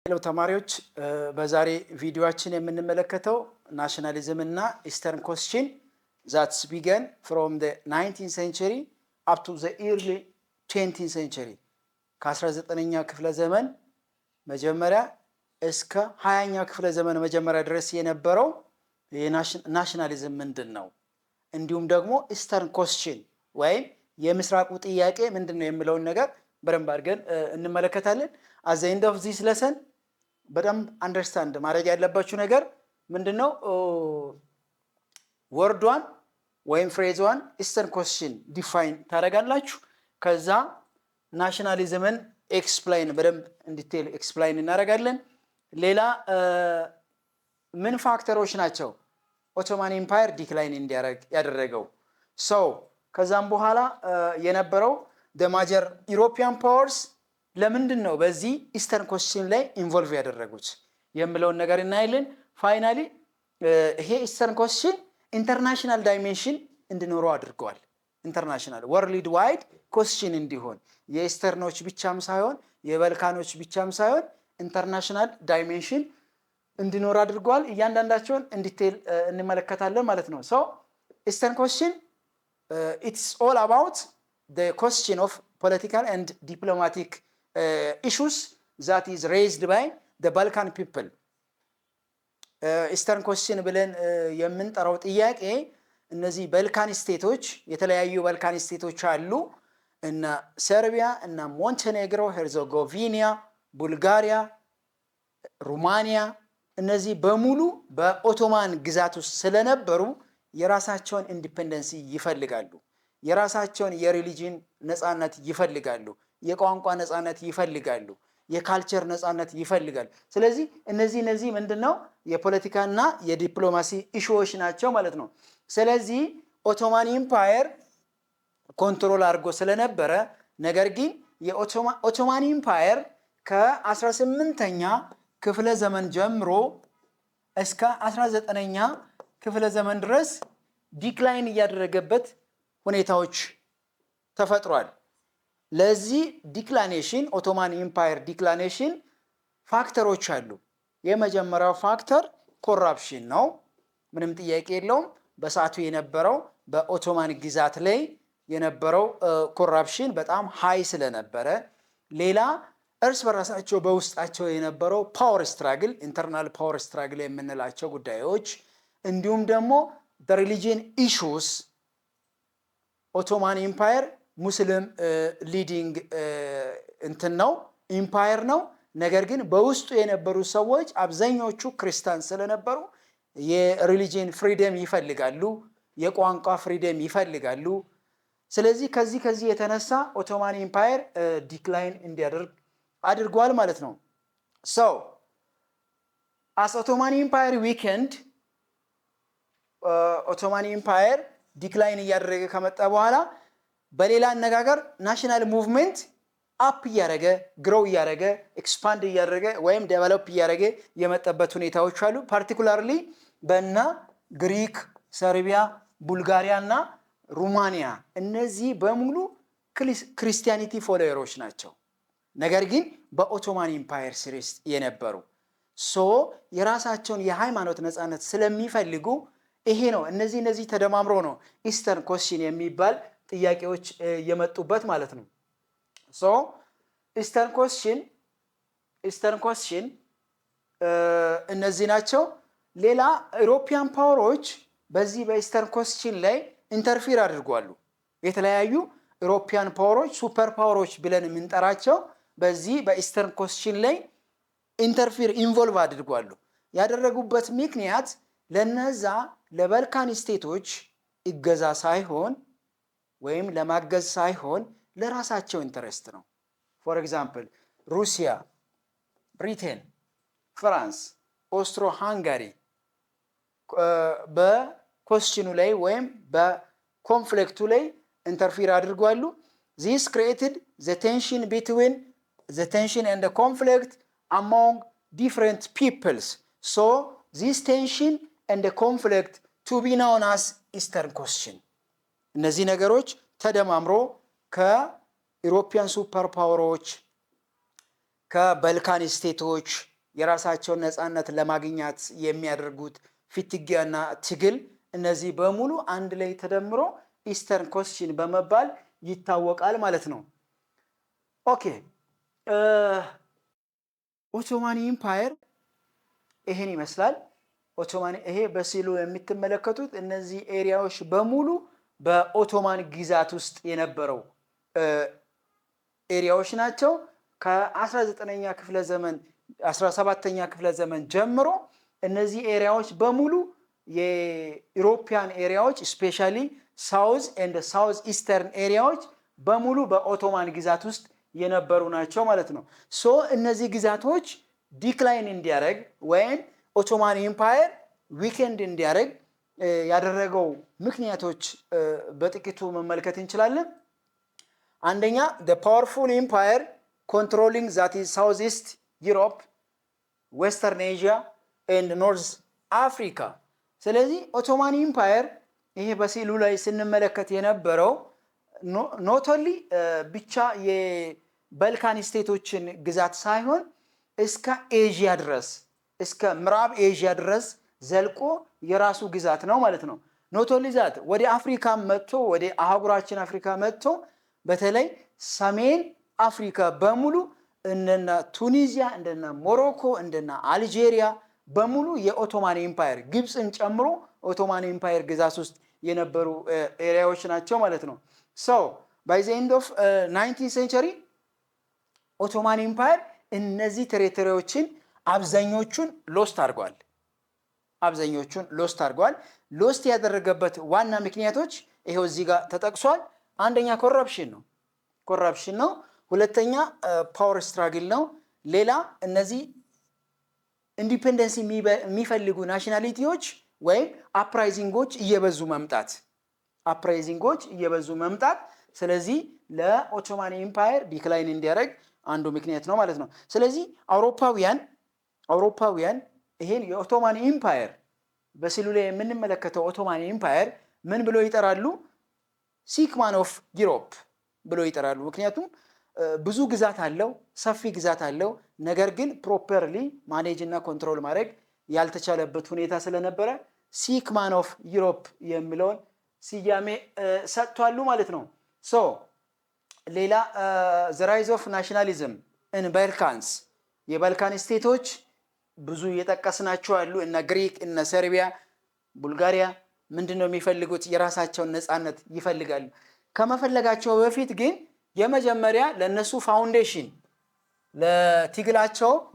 ሄሎ ተማሪዎች በዛሬ ቪዲዮአችን የምንመለከተው ናሽናሊዝም እና ኢስተርን ኮስችን that's began from the 19th century up to the early 20th century ከ19ኛ ክፍለ ዘመን መጀመሪያ እስከ 20ኛ ክፍለ ዘመን መጀመሪያ ድረስ የነበረው ናሽናሊዝም ምንድነው እንዲሁም ደግሞ ኢስተርን ኮስችን ወይም የምስራቁ ጥያቄ ምንድነው የሚለውን ነገር በደንብ አድርገን እንመለከታለን። at the end of this lesson በደንብ አንደርስታንድ ማድረግ ያለባችሁ ነገር ምንድነው ወርዷን ወይም ፍሬዟን ኢስተርን ኮስችን ዲፋይን ታደርጋላችሁ። ከዛ ናሽናሊዝምን ኤክስፕሌን በደንብ ዲቴል ኤክስፕሌን እናደርጋለን። ሌላ ምን ፋክተሮች ናቸው ኦቶማን ኤምፓየር ዲክላይን እንዲያደርግ ያደረገው ከዛም በኋላ የነበረው the major European powers ለምንድን ነው በዚህ ኢስተርን ኮስችን ላይ ኢንቮልቭ ያደረጉት የሚለውን ነገር እናያለን። ፋይናሊ ይሄ ኢስተርን ኮስችን ኢንተርናሽናል ዳይሜንሽን እንዲኖረው አድርገዋል። ኢንተርናሽናል ወርልድ ዋይድ ኮስችን እንዲሆን የኢስተርኖች ብቻም ሳይሆን የባልካኖች ብቻም ሳይሆን ኢንተርናሽናል ዳይሜንሽን እንዲኖር አድርገዋል። እያንዳንዳቸውን ዲቴል እንመለከታለን ማለት ነው። ኢስተርን ኮስችን it's all about the question of political and diplomatic issues that is raised by the Balkan people. ኢስተርን ኮስችን ብለን የምንጠራው ጥያቄ እነዚህ ባልካን ስቴቶች የተለያዩ ባልካን ስቴቶች አሉ እና ሰርቢያ እና ሞንቴኔግሮ፣ ሄርዘጎቪና፣ ቡልጋሪያ፣ ሩማኒያ እነዚህ በሙሉ በኦቶማን ግዛት ውስጥ ስለነበሩ የራሳቸውን ኢንዲፔንደንሲ ይፈልጋሉ። የራሳቸውን የሪሊጂን ነፃነት ይፈልጋሉ። የቋንቋ ነፃነት ይፈልጋሉ። የካልቸር ነፃነት ይፈልጋሉ። ስለዚህ እነዚህ ምንድነው የፖለቲካና የዲፕሎማሲ ኢሹዎች ናቸው ማለት ነው። ስለዚህ ኦቶማን ኤምፓየር ኮንትሮል አድርጎ ስለነበረ ነገር ግን የኦቶማን ኤምፓየር ከ18ኛ ክፍለ ዘመን ጀምሮ እስከ 19ኛ ክፍለ ዘመን ድረስ ዲክላይን እያደረገበት ሁኔታዎች ተፈጥሯል። ለዚህ ዲክላይኔሽን ኦቶማን ኤምፓየር ዲክላይኔሽን ፋክተሮች አሉ። የመጀመሪያው ፋክተር ኮራፕሽን ነው። ምንም ጥያቄ የለውም። በሰዓቱ የነበረው በኦቶማን ግዛት ላይ የነበረው ኮራፕሽን በጣም ሃይ ስለነበረ፣ ሌላ እርስ በራሳቸው በውስጣቸው የነበረው ፓወር ስትራግል ኢንተርናል ፓወር ስትራግል የምንላቸው ጉዳዮች እንዲሁም ደግሞ ሪሊጂየን ኢሹስ ኦቶማን ኤምፓየር ሙስሊም ሊዲንግ እንትን ነው ኤምፓየር ነው። ነገር ግን በውስጡ የነበሩ ሰዎች አብዛኞቹ ክርስቲያን ስለነበሩ የሪሊጂየን ፍሪደም ይፈልጋሉ፣ የቋንቋ ፍሪደም ይፈልጋሉ። ስለዚህ ከዚህ የተነሳ ኦቶማን ኤምፓየር ዲክላይን እንዲያደርግ አድርጓል ማለት ነው። as Ottoman Empire weakened ኦቶማን ኤምፓየር ዲክላይን እያደረገ ከመጣ በኋላ በሌላ አነጋገር ናሽናል ሙቭመንት አፕ እያደረገ ግሮው እያደረገ ኤክስፓንድ እያደረገ ወይም ዴቨሎፕ እያደረገ የመጣበት ሁኔታዎች አሉ። ፓርቲኩላርሊ በእና ግሪክ፣ ሰርቢያ፣ ቡልጋሪያ እና ሩማኒያ እነዚህ በሙሉ ክርስቲያኒቲ ፎሎወሮች ናቸው። ነገር ግን በኦቶማን ኤምፓየር ስር የነበሩ የራሳቸውን የሃይማኖት ነፃነት ስለሚፈልጉ ይሄ ነው እነዚህ ተደማምሮ ነው ኢስተርን ኮስችን የሚባል ጥያቄዎች የመጡበት ማለት ነው። ኢስተርን ኮስችን እነዚህ ናቸው። ሌላ ኢሮፒያን ፓወሮች በዚህ በኢስተርን ኮስችን ላይ ኢንተርፊር አድርጓሉ። የተለያዩ ኢሮፒያን ፓወሮች ሱፐር ፓወሮች ብለን የምንጠራቸው በዚህ በኢስተርን ኮስችን ላይ ኢንተርፊር ኢንቮልቭ አድርጓሉ። ያደረጉበት ምክንያት ለነዛ ለባልካን ስቴቶች እገዛ ሳይሆን ወይም ለማገዝ ሳይሆን ለራሳቸው ኢንተረስት ነው። ፎር ኤግዛምፕል ሩሲያ፣ ብሪቴን፣ ፍራንስ፣ ኦስትሮ ሃንጋሪ በኮስችኑ ላይ ወይም በኮንፍሊክቱ ላይ ኢንተርፊር አድርጓሉ። this created the tension and the conflict among different peoples. This tension and the conflict to be known as Eastern Question. እነዚህ ነገሮች ተደማምሮ ከኢሮፒያን ሱፐር ፓወሮች ከባልካን ስቴቶች የራሳቸውን ነፃነት ለማግኘት የሚያደርጉት ፍትጊያና ትግል እነዚህ በሙሉ አንድ ላይ ተደምሮ ኢስተርን ኮስችን በመባል ይታወቃል ማለት ነው። ኦኬ ኦቶማን ኢምፓየር ይሄን ይመስላል። ኦቶማን ይሄ በስዕሉ የምትመለከቱት እነዚህ ኤሪያዎች በሙሉ በኦቶማን ግዛት ውስጥ የነበረው ኤሪያዎች ናቸው። ከ19ኛ ክፍለ ዘመን 17ኛ ክፍለ ዘመን ጀምሮ እነዚህ ኤሪያዎች በሙሉ የዩሮፒያን ኤሪያዎች ስፔሻሊ ሳውዝ ኤንድ ሳውዝ ኢስተርን ኤሪያዎች በሙሉ በኦቶማን ግዛት ውስጥ የነበሩ ናቸው ማለት ነው። ሶ እነዚህ ግዛቶች ዲክላይን እንዲያደርግ ወይም ኦቶማን ኢምፓየር ዊኬንድ እንዲያደርግ ያደረገው ምክንያቶች በጥቂቱ መመልከት እንችላለን። አንደኛ the powerful empire controlling that is southeast Europe, western Asia and north Africa። ስለዚህ ኦቶማን ኢምፓየር ይሄ በስዕሉ ላይ ስንመለከት የነበረው ኖት ኦንሊ ብቻ የባልካን ስቴቶችን ግዛት ሳይሆን እስከ ኤዥያ ድረስ እስከ ምዕራብ ኤዥያ ድረስ ዘልቆ የራሱ ግዛት ነው ማለት ነው። ኖት ኦንሊ ዛት ወደ አፍሪካ መጥቶ ወደ አህጉራችን አፍሪካ መጥቶ በተለይ ሰሜን አፍሪካ በሙሉ እንደና ቱኒዚያ እንደና ሞሮኮ እንደና አልጄሪያ በሙሉ የኦቶማን ኢምፓየር ግብፅን ጨምሮ ኦቶማን ኢምፓየር ግዛት ውስጥ የነበሩ ኤሪያዎች ናቸው ማለት ነው። ሶ ባይ ዘ ኤንድ ኦፍ 19th ሴንቸሪ ኦቶማን ኢምፓየር እነዚህ ቴሪቶሪዎችን አብዛኞቹን ሎስት አድርጓል። ሎስት ያደረገበት ዋና ምክንያቶች ይሄው እዚህ ጋር ተጠቅሷል። አንደኛ ኮረፕሽን ነው። ሁለተኛ ፓወር ስትራግል ነው። ሌላ እነዚህ ኢንዲፔንደንስ የሚፈልጉ ናሽናሊቲዎች ወይም አፕራይዚንጎች እየበዙ መምጣት ስለዚህ ለኦቶማን ኢምፓየር ዲክላይን እንዲያደርግ አንዱ ምክንያት ነው ማለት ነው። ስለዚህ አውሮፓውያን ይሄን የኦቶማን ኢምፓየር በስዕሉ ላይ የምንመለከተው ኦቶማን ኢምፓየር ምን ብሎ ይጠራሉ? ሲክማን ኦፍ ዩሮፕ ብሎ ይጠራሉ። ምክንያቱም ብዙ ግዛት አለው፣ ሰፊ ግዛት አለው። ነገር ግን ፕሮፐርሊ ማኔጅ እና ኮንትሮል ማድረግ ያልተቻለበት ሁኔታ ስለነበረ ሲክማን ኦፍ ዩሮፕ የሚለውን ስያሜ ሰጥቷሉ ማለት ነው። ሶ ሌላ ዘ ራይዝ ኦፍ ናሽናሊዝም ኢን ባልካንስ የባልካን ስቴቶች ብዙ እየጠቀስናቸው አሉ። እነ ግሪክ፣ እነ ሰርቢያ፣ ቡልጋሪያ ምንድነው የሚፈልጉት? የራሳቸውን ነፃነት ይፈልጋሉ። ከመፈለጋቸው በፊት ግን የመጀመሪያ ለነሱ ፋውንዴሽን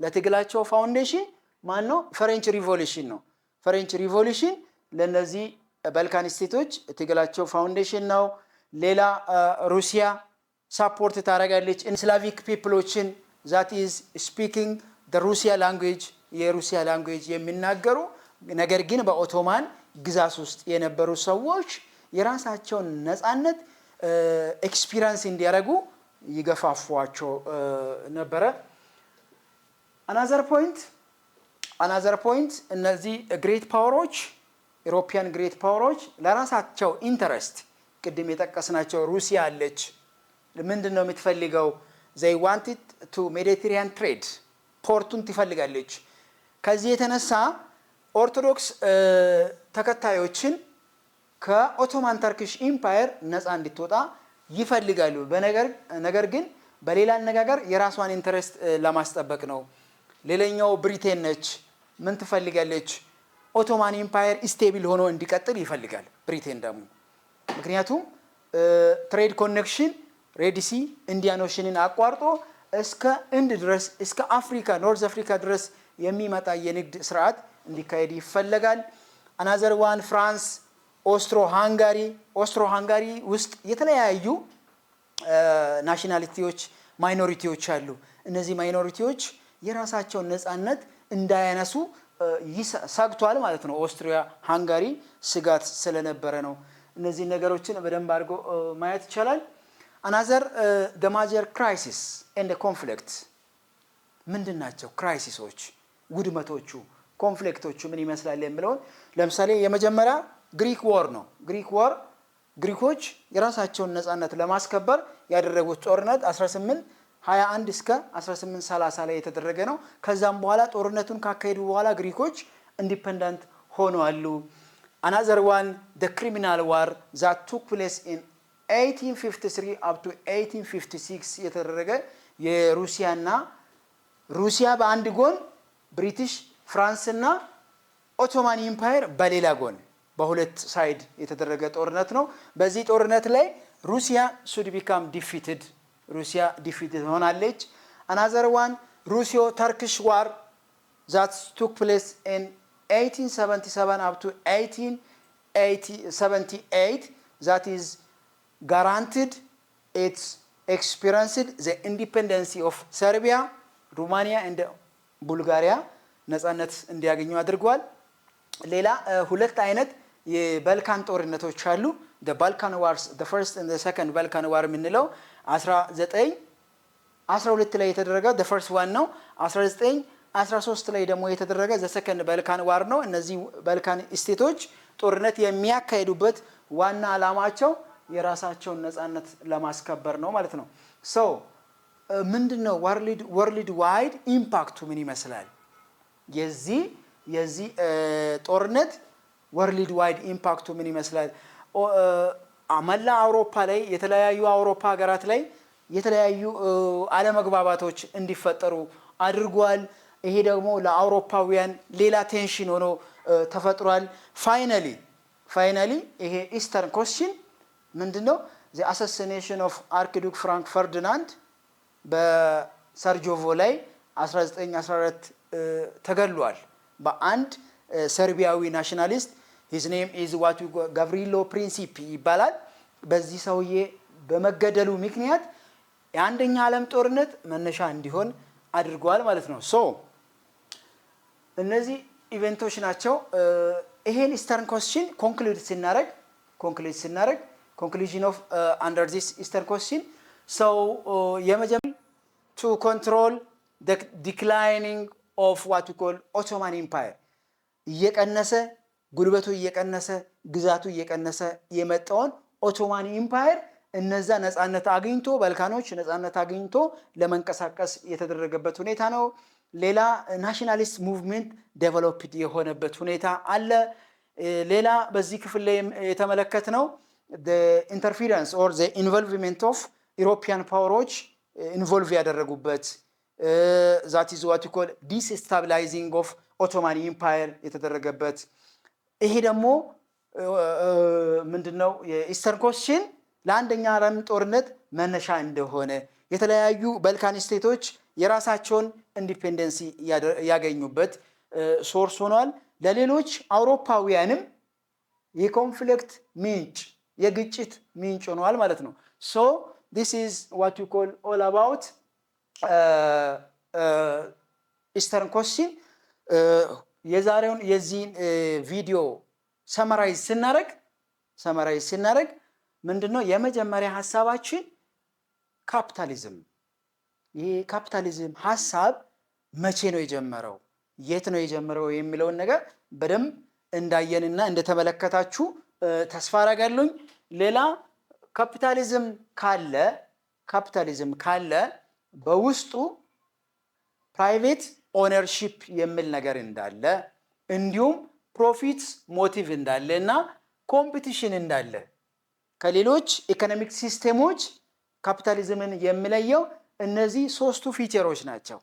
ለትግላቸው ፋውንዴሽን ማን ነው? ፍሬንች ሪቮሉሽን ነው። ፍሬንች ሪቮሉሽን ለነዚህ ባልካን ስቴቶች ትግላቸው ፋውንዴሽን ነው። ሌላ ሩሲያ ሳፖርት ታደርጋለች ስላቪክ ፒፕሎችን ዛት ኢዝ ስፒኪንግ ሩሲያ ላንጉዌጅ የሩሲያ ላንጉዌጅ የሚናገሩ ነገር ግን በኦቶማን ግዛት ውስጥ የነበሩ ሰዎች የራሳቸውን ነፃነት ኤክስፒሪየንስ እንዲያደርጉ ይገፋፏቸው ነበረ። አናዘር ፖይንት እነዚህ ግሬት ፓወሮች ዩሮፒያን ግሬት ፓወሮች ለራሳቸው ኢንተረስት ቅድም የጠቀስናቸው ሩሲያ አለች። ምንድን ነው የምትፈልገው? they wanted to Mediterranean trade ፖርቱን ትፈልጋለች። ከዚህ የተነሳ ኦርቶዶክስ ተከታዮችን ከኦቶማን ተርኪሽ ኢምፓየር ነፃ እንድትወጣ ይፈልጋሉ። ነገር ግን በሌላ አነጋገር የራሷን ኢንተረስት ለማስጠበቅ ነው። ሌላኛው ብሪቴን ነች። ምን ትፈልጋለች? ኦቶማን ኢምፓየር ስቴብል ሆኖ እንዲቀጥል ይፈልጋል ብሪቴን ደግሞ። ምክንያቱም ትሬድ ኮኔክሽን ሬድሲ ኢንዲያን ኦሽንን አቋርጦ እስከ ህንድ ድረስ እስከ አፍሪካ ኖርዝ አፍሪካ ድረስ የሚመጣ የንግድ ስርዓት እንዲካሄድ ይፈልጋል። አናዘር ዋን ፍራንስ ኦስትሮ ሃንጋሪ ውስጥ የተለያዩ ናሽናሊቲዎች ማይኖሪቲዎች አሉ። እነዚህ ማይኖሪቲዎች የራሳቸውን ነፃነት እንዳያነሱ ሰግቷል ማለት ነው። ኦስትሪያ ሃንጋሪ ስጋት ስለነበረ ነው። እነዚህ ነገሮችን በደንብ አድርጎ ማየት ይቻላል። አናዘር the major crisis and the conflict ምንድን ናቸው? ክራይሲሶች፣ ውድመቶቹ፣ ኮንፍሊክቶቹ ምን ይመስላል የሚለውን ለምሳሌ የመጀመሪያ ግሪክ ዋር ነው። ግሪኮች የራሳቸውን ነፃነት ለማስከበር ያደረጉት ጦርነት 18 21 እስከ 1830 ላይ የተደረገ ነው። ከዛም በኋላ ጦርነቱን ካካሄዱ በኋላ ግሪኮች ኢንዲፔንደንት ሆነዋል። another one the criminal war that took place in 1853 up to 1856 የተደረገ የሩሲያና ሩሲያ በአንድ ጎን ብሪቲሽ ፍራንስና ኦቶማን ኢምፓየር በሌላ ጎን በሁለት ሳይድ የተደረገ ጦርነት ነው። በዚህ ጦርነት ላይ ሩሲያ should become defeated ሩሲያ defeated ሆናለች። another one Russo Turkish war that took place in 1877 up to 1878 that is guaranteed its experienced the independence of Serbia, Romania and Bulgaria ነፃነት እንዲያገኙ አድርጓል። ሌላ ሁለት አይነት የባልካን ጦርነቶች አሉ። the Balkan wars the first and the second Balkan war የምንለው 1912 ላይ የተደረገ the first one ነው። 1913 ላይ ደግሞ የተደረገ the second Balkan war ነው። እነዚህ ባልካን ስቴቶች ጦርነት የሚያካሂዱበት ዋና ዓላማቸው የራሳቸውን ነፃነት ለማስከበር ነው ማለት ነው። so ምንድነው world wide ኢምፓክቱ ምን ይመስላል? የዚህ ጦርነት world wide ኢምፓክቱ ምን ይመስላል? አመላ አውሮፓ ላይ የተለያዩ አውሮፓ ሀገራት ላይ የተለያዩ አለመግባባቶች እንዲፈጠሩ አድርጓል። ይሄ ደግሞ ለአውሮፓውያን ሌላ ቴንሽን ሆኖ ተፈጥሯል። ፋይናሊ ይሄ ኢስተርን ኮስችን ምንድነው? the assassination of Archduke Frank Ferdinand በሰርጆቮ ላይ 1914 ተገሏል በአንድ ሰርቢያዊ ናሽናሊስት his name is what Gavrilo Principi ይባላል። በዚህ ሰውዬ በመገደሉ ምክንያት የአንደኛ ዓለም ጦርነት መነሻ እንዲሆን አድርጓል ማለት ነው። ሶ እነዚህ ኢቨንቶች ናቸው። ይሄን ኢስተርን ኮስችን ኮንክሉድ ስናደርግ conclusion of under this eastern question so የመጀመሪያው to control the declining of what we call Ottoman Empire እየቀነሰ ጉልበቱ እየቀነሰ ግዛቱ እየቀነሰ የመጣውን ኦቶማን ኢምፓየር እነዛ ነፃነት አግኝቶ ባልካኖች ነፃነት አግኝቶ ለመንቀሳቀስ የተደረገበት ሁኔታ ነው። ሌላ ናሽናሊስት ሙቭመንት ዴቨሎፕድ የሆነበት ሁኔታ አለ። ሌላ በዚህ ክፍል ላይ የተመለከትነው the interference or the involvement of European powers involve ያደረጉበት that is what we call destabilizing of Ottoman Empire የተደረገበት ይሄ ደግሞ ምንድነው የኢስተርን ኮስችን ለአንደኛ ዓለም ጦርነት መነሻ እንደሆነ የተለያዩ ባልካን ስቴቶች የራሳቸውን ኢንዲፔንደንሲ ያገኙበት ሶርስ ሆኗል። ለሌሎች አውሮፓውያንም የኮንፍሊክት ምንጭ የግጭት ምንጭ ሆኗል ማለት ነው። so this is what we call all about eastern question የዛሬውን የዚህን ቪዲዮ ሰመራይዝ ስናደርግ ምንድነው የመጀመሪያ ሐሳባችን ካፒታሊዝም ይሄ ካፒታሊዝም ሐሳብ መቼ ነው የጀመረው የት ነው የጀመረው የሚለውን ነገር በደንብ እንዳየንና እንደተመለከታችሁ ተስፋ አደርጋለሁ። ሌላ ካፒታሊዝም ካለ በውስጡ ፕራይቬት ኦነርሺፕ የሚል ነገር እንዳለ እንዲሁም ፕሮፊት ሞቲቭ እንዳለና ኮምፒቲሽን እንዳለ ከሌሎች ኢኮኖሚክ ሲስተሞች ካፒታሊዝምን የሚለየው እነዚህ ሶስቱ ፊቸሮች ናቸው።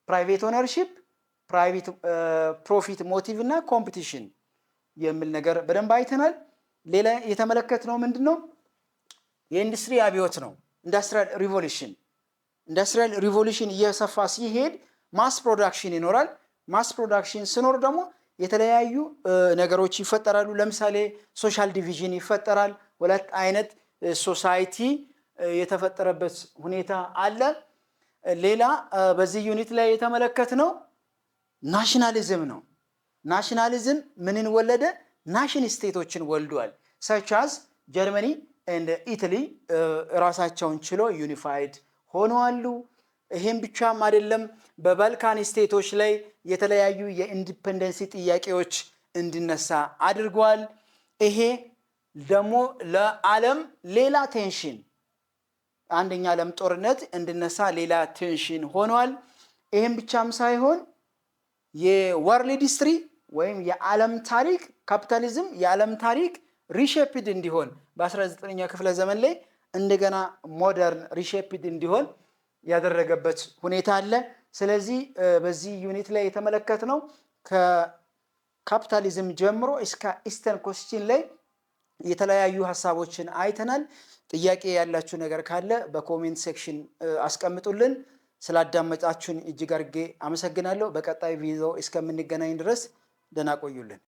ፕራይቬት ኦነርሺፕ፣ ፕራይቬት ፕሮፊት ሞቲቭ እና ኮምፒቲሽን የሚል ነገር በደንብ አይተናል። ሌላ የተመለከትነው ምንድነው የኢንዱስትሪ አብዮት ነው። ኢንዱስትሪያል ሪቮሉሽን እየሰፋ ሲሄድ ማስ ፕሮዳክሽን ይኖራል። ማስ ፕሮዳክሽን ሲኖር ደግሞ የተለያዩ ነገሮች ይፈጠራሉ። ለምሳሌ ሶሻል ዲቪዥን ይፈጠራል። ሁለት አይነት ሶሳይቲ የተፈጠረበት ሁኔታ አለ። ሌላ በዚህ ዩኒት ላይ የተመለከትነው ናሽናሊዝም ነው። ናሽናሊዝም ምንን ወለደ? ናሽን ስቴቶችን ወልዷል። such as ጀርመኒ and ኢታሊ ራሳቸውን ችሎ ዩኒፋይድ ሆነዋል። ይሄን ብቻም አይደለም፣ በባልካን ስቴቶች ላይ የተለያዩ የኢንዲፔንደንሲ ጥያቄዎች እንዲነሳ አድርጓል። ይሄ ደግሞ ለዓለም ሌላ ቴንሽን አንደኛ ዓለም ጦርነት እንድነሳ ሌላ ቴንሽን ሆኗል። ይህም ብቻም ሳይሆን የወርልድ ሂስትሪ ወይም የዓለም ታሪክ ካፒታሊዝም የዓለም ታሪክ ሪሼፕድ እንዲሆን በ19ኛ ክፍለ ዘመን ላይ እንደገና ሞደርን ሪሼፕድ እንዲሆን ያደረገበት ሁኔታ አለ። ስለዚህ በዚህ ዩኒት ላይ የተመለከትነው ከካፒታሊዝም ጀምሮ እስከ ኢስተርን ኮስችን ላይ የተለያዩ ሐሳቦችን አይተናል። ጥያቄ ያላችሁ ነገር ካለ በኮሜንት ሴክሽን አስቀምጡልን። ስላዳመጣችሁን እጅግ አድርጌ አመሰግናለሁ። በቀጣይ ቪዲዮ እስከምንገናኝ ድረስ ደህና ቆዩልን።